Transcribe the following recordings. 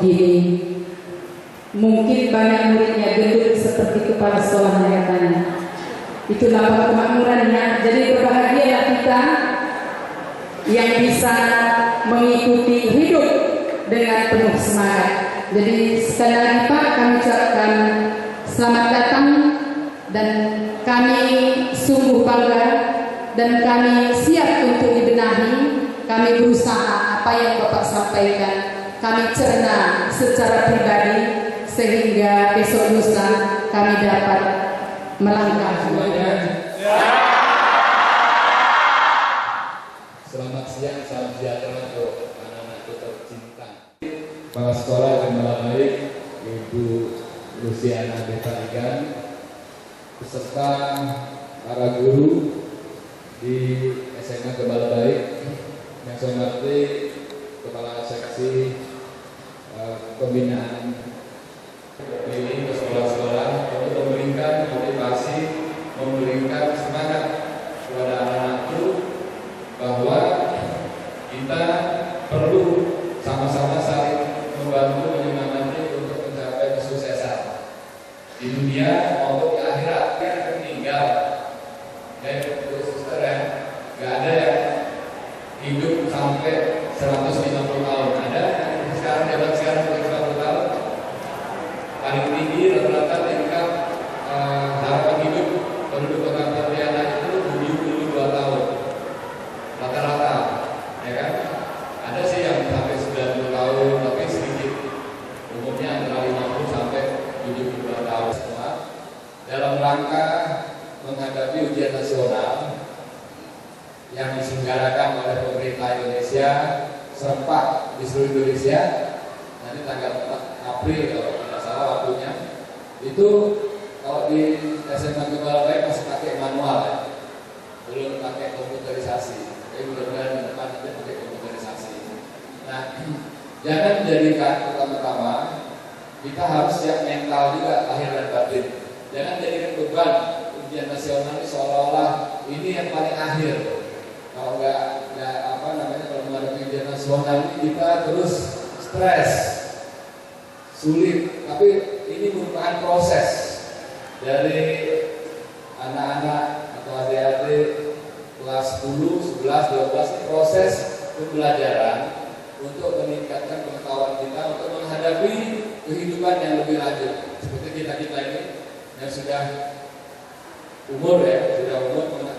begini. Mungkin banyak muridnya gendut seperti kepala sekolah katanya. Itu lapang kemakmurannya. Jadi berbahagialah kita yang bisa mengikuti hidup dengan penuh semangat. Jadi sekali lagi Pak, kami ucapkan selamat datang dan kami sungguh bangga dan kami siap untuk dibenahi. Kami berusaha apa yang Bapak sampaikan kami cerna secara pribadi sehingga besok lusa kami dapat melangkah. Selamat siang, salam sejahtera untuk anak-anakku tercinta. Kepala Sekolah Gembala Baik, Ibu Luciana Betarigan, beserta para guru di SMA Gembala Baik, yang saya hormati Kepala Seksi Pembinaan ini ke sekolah-sekolah untuk memberikan motivasi, memberikan semangat kepada anak-anakku bahwa kita perlu sama-sama saling membantu menyemangati untuk mencapai kesuksesan di dunia maupun di akhirat. Yang meninggal dan suster ya, nggak ada yang hidup sampai 150 tahun. Ada sekarang zaman sekarang 150 tahun. Paling tinggi rata-rata tingkat harapan hidup penduduk Kota Pontianak itu 72 tahun rata-rata, ya kan? Ada sih yang sampai 90 tahun, tapi sedikit. Umumnya antara 50 sampai 72 tahun. Semua dalam rangka menghadapi ujian nasional yang diselenggarakan oleh pemerintah Indonesia serempak di seluruh Indonesia nanti tanggal 4 April kalau tidak salah waktunya. Itu kalau di SMA Gembala Baik masih pakai manual ya, belum pakai komputerisasi. Tapi mudah-mudahan ke depan nanti pakai komputerisasi. Nah, jangan jadikan pertama-tama kita harus siap mental juga lahir dan batin. Jangan jadikan beban ujian nasional ini seolah-olah ini yang paling akhir. Kalau nggak apa namanya, kalau menghadapi ujian nasional ini kita terus stres, sulit. Tapi ini merupakan proses dari anak-anak atau adik-adik kelas 10, 11, 12 ini proses pembelajaran untuk meningkatkan pengetahuan kita untuk menghadapi kehidupan yang lebih lanjut. Seperti kita ini yang sudah umur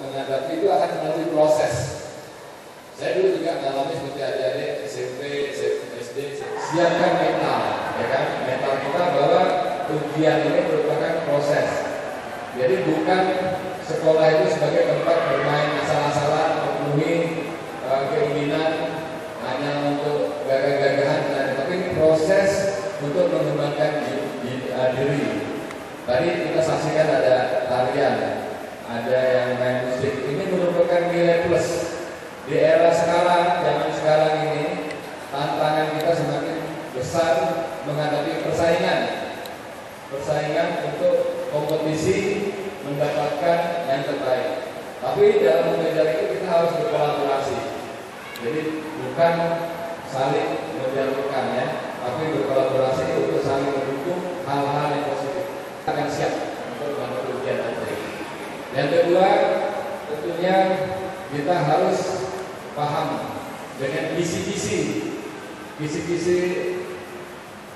menghadapi itu akan melalui proses. Saya dulu juga mengalami seperti adik-adik SMP, SD, siapkan mental, ya kan? Mental kita bahwa ujian ini merupakan proses. Jadi bukan sekolah itu sebagai tempat bermain asal-asalan, memenuhi keinginan hanya untuk gagah-gagahan, tapi ini proses untuk mengembangkan diri. Tadi kita saksikan ada tarian, ada yang main musik. Ini merupakan nilai plus. Di era sekarang, zaman sekarang ini, tantangan kita semakin besar menghadapi persaingan untuk kompetisi mendapatkan yang terbaik. Tapi dalam mengejar itu kita harus berkolaborasi. Jadi bukan saling menjatuhkan ya, tapi berkolaborasi untuk saling mendukung hal-hal yang positif. Kita akan siap untuk menghadapi ujian nanti. Yang kedua, tentunya kita harus paham dengan kisi-kisi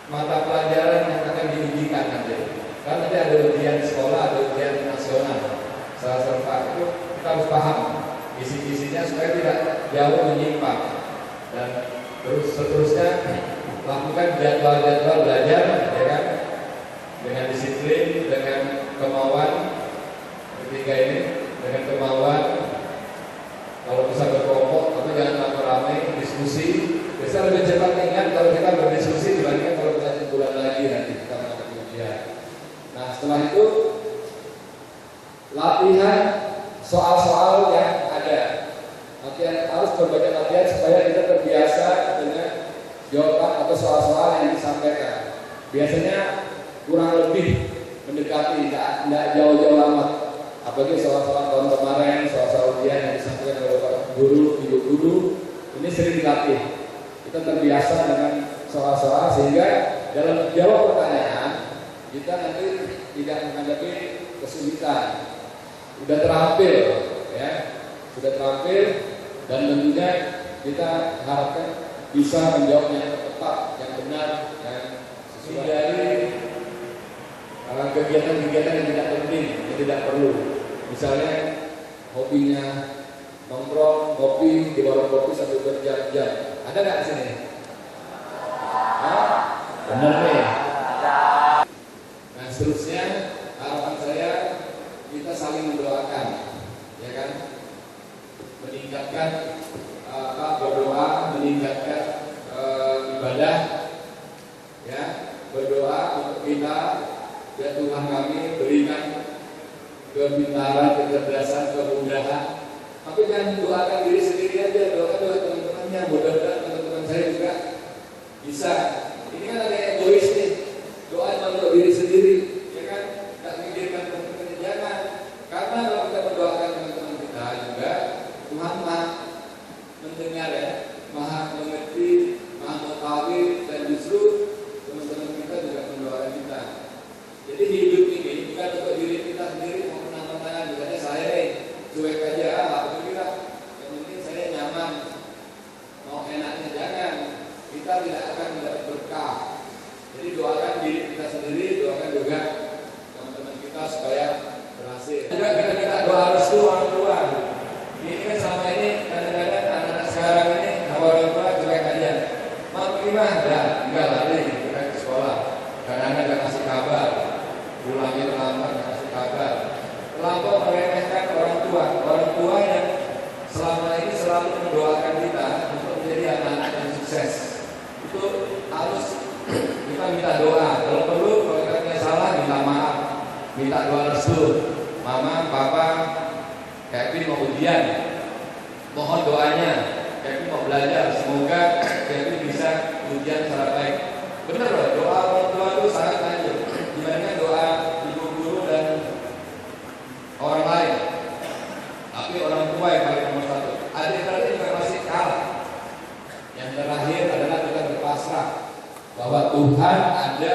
mata pelajaran yang akan diujikan nanti. Kan nanti ada ujian sekolah, ada ujian nasional. Salah serta itu kita harus paham kisi-kisinya supaya tidak jauh menyimpang. Dan seterusnya lakukan jadwal-jadwal belajar, ya kan? Dengan disiplin, dengan kemauan. Ketiga ini dengan kemauan. Kalau bisa berkelompok, tapi jangan rame-rame diskusi. Bisa lebih cepat ingat kalau kita berdiskusi dibandingkan kalau kita bulan lagi nanti kita menghadapi ujian. Nah, setelah itu latihan soal-soal yang ada. Latihan harus berbagai latihan supaya kita terbiasa dengan jawaban atau soal-soal yang disampaikan. Biasanya kurang lebih mendekati, tidak jauh-jauh amat. Apalagi soal-soal tahun kemarin, soal-soal ujian yang disampaikan oleh para guru, ibu guru, ini sering dilatih. Kita terbiasa dengan soal-soal sehingga dalam jawab pertanyaan kita nanti tidak menghadapi kesulitan. Sudah terampil, ya, sudah terampil dan tentunya kita harapkan bisa menjawab yang tepat, yang benar dan sesuai dari kegiatan-kegiatan yang tidak penting, yang tidak perlu. Misalnya hobinya nongkrong, kopi di warung kopi sambil berjam-jam. Ada nggak di sini? Hah? Benar nih. Nah, seterusnya harapan saya kita saling mendoakan, ya kan? Meningkatkan berdoa, meningkatkan ibadah, ya, berdoa untuk kita, ya Tuhan kami berikan kepintaran, kecerdasan, kemudahan. Tapi jangan doakan diri sendiri aja, doakan juga teman-temannya. Mudah-mudahan teman-teman saya juga bisa. Ini kan ada egois nih, doa cuma untuk diri sendiri, ya kan? Tak mikirkan teman-temannya, jangan. Karena kalau kita mendoakan teman-teman kita juga, Tuhan Maha mendengar, ya, Maha mengerti, Maha mengetahui, dan justru teman-teman kita juga mendoakan kita. Jadi hidup ini bukan untuk diri kita sendiri, mau menambah tangan, misalnya saya cuek aja, alhamdulillah, yang penting saya nyaman, mau enaknya jangan, kita tidak akan mendapat berkah. Jadi doakan diri kita sendiri, doakan juga teman-teman kita supaya berhasil. Juga kita minta doa restu orang tua. Ini kan selama ini kadang-kadang anak-anak sekarang ini orang tua cuek aja. Mau gimana? Ya, enggak lari kita ke sekolah. Kadang-kadang nggak kasih kabar, pulangnya terlambat nggak kasih kabar. Terlampau meremehkan orang tua yang selama ini selalu mendoakan kita untuk menjadi anak-anak yang sukses. Itu harus kita minta doa. Kalau perlu, kalau kita punya salah, minta maaf, minta doa restu. Mama, papa, Kevin mau ujian, mohon doanya. Kevin mau belajar, semoga Kevin bisa ujian secara baik. Benar loh, doa orang tua itu sangat lanjut dibandingkan doa ibu guru dan orang lain. Tapi orang tua yang paling nomor satu. Adik-adik juga masih kalah. Yang terakhir adalah kita berpasrah bahwa Tuhan ada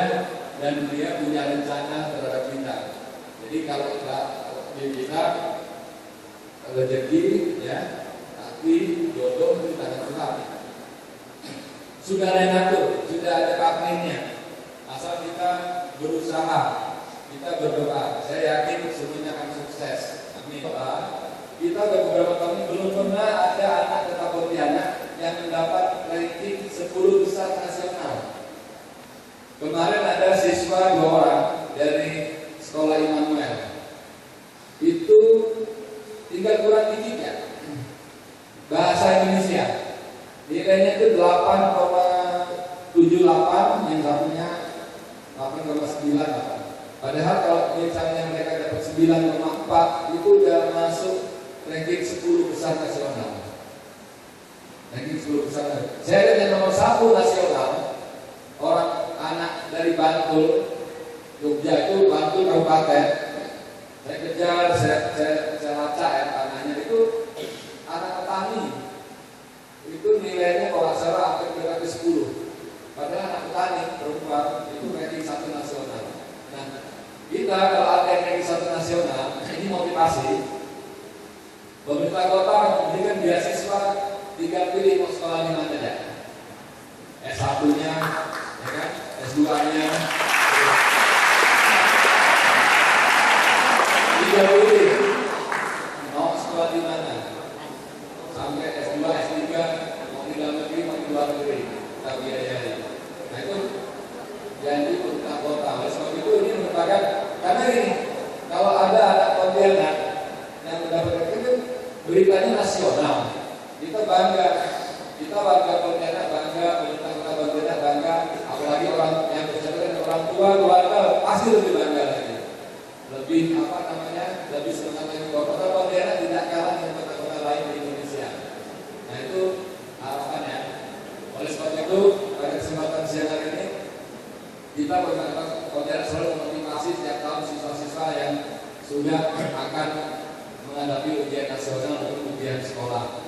dan Dia punya rencana terhadap kita. Jadi kalau kita rezeki, ya, tapi jodoh itu tangan Tuhan. Sudah ada yang ngatur, sudah ada takdirnya. Asal kita berusaha, kita berdoa. Saya yakin semuanya akan sukses. Amin. Kita beberapa tahun belum pernah ada anak Kota Pontianak yang mendapat ranking 10 besar nasional. Kemarin ada siswa 2 orang dari sekolah Immanuel. Itu tinggal kurang dikit ya. Bahasa Indonesia. Nilainya itu 8,78, yang satunya 8,98. Padahal kalau misalnya mereka dapat 9,4, itu udah masuk ranking 10 besar nasional. Ranking 10 besar. Saya lihat yang nomor 1 nasional, orang anak dari Bantul, Jogja itu Bantul Kabupaten. Saya kejar, saya baca ya anaknya itu anak petani. Itu nilainya kalau salah hampir 310. Padahal anak petani perempuan itu ranking 1 nasional. Nah, kita kalau ada yang ranking 1 nasional, ini motivasi. Pemerintah kota memberikan beasiswa 3 pilih mau sekolah di mana aja. S1-nya, ya kan? S2-nya. 3 pilih mau sekolah di mana. Sampai S2, S3, mau di dalam negeri, mau di luar negeri, kita biayai. Nah itu janji pemerintah kota. Oleh sebab itu ini merupakan, karena ini kalau ada anak Pontianak yang mendapatkan itu beritanya nasional, kita bangga Pontianak bangga, pemerintah kota Pontianak bangga, apalagi orang yang bersangkutan orang tua keluarga pasti lebih bangga lagi, lebih lebih semangat lagi. Kota Pontianak tidak kalah dengan kota-kota lain di Indonesia. Nah itu harapannya. Oleh sebab itu pada kesempatan siang hari ini kita Pontianak selalu memotivasi setiap tahun siswa-siswa yang sudah akan menghadapi ujian nasional atau ujian sekolah.